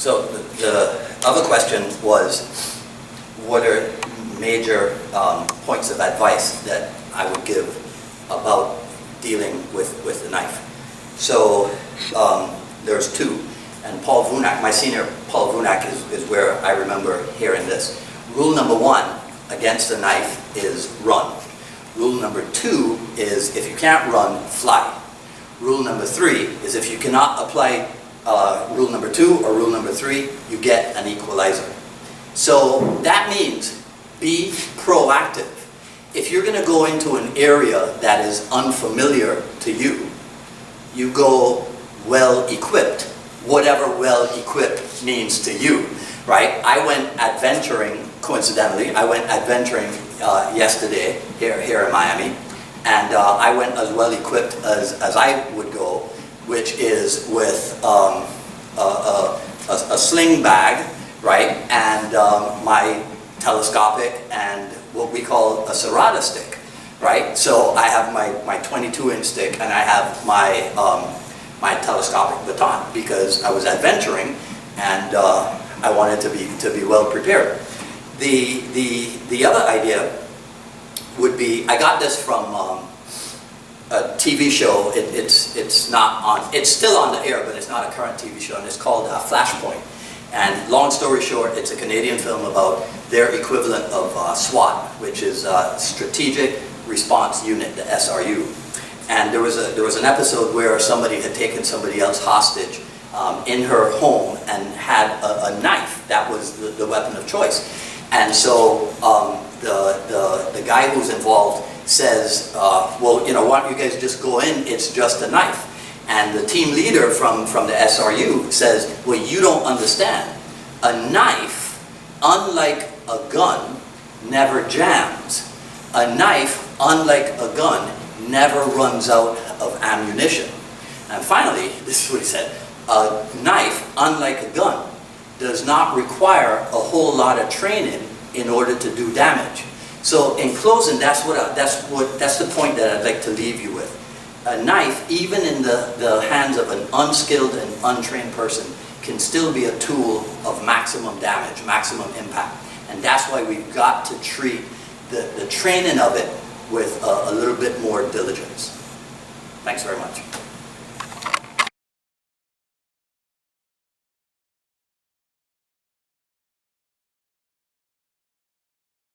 So the other question was, what are major points of advice that I would give about dealing with the knife? So there's two. And Paul Vunak, my senior Paul Vunak is where I remember hearing this. Rule number one against a knife is run. Rule number two is if you can't run, fly. Rule number three is if you cannot apply rule number two or rule number three, you get an equalizer. So that means be proactive. If you're going to go into an area that is unfamiliar to you, you go well-equipped, whatever well-equipped means to you, right? I went adventuring, coincidentally, yesterday here in Miami, and I went as well-equipped as I would go, which is with a sling bag, right, and my telescopic and what we call a serrata stick, right? So I have my 22-inch stick and I have my my telescopic baton because I was adventuring and I wanted to be well prepared. The other idea would be, I got this from a TV show. It's not on. It's still on the air, but it's not a current TV show, and it's called FLASHPOINT. And long story short, it's a Canadian film about their equivalent of SWAT, which is Strategic Response Unit, the SRU. And there was an episode where somebody had taken somebody else hostage in her home and had a knife. That was the weapon of choice. And so the guy who's involved says, well, you know, why don't you guys just go in? It's just a knife. And the team leader from the SRU says, well, you don't understand. A knife, unlike a gun, never jams. A knife, unlike a gun, never runs out of ammunition. And finally, this is what he said, a knife, unlike a gun, does not require a whole lot of training in order to do damage. So in closing, that's the point that I'd like to leave you with. A knife, even in the hands of an unskilled and untrained person, can still be a tool of maximum damage, maximum impact. And that's why we've got to treat the training of it with a little bit more diligence. Thanks very much.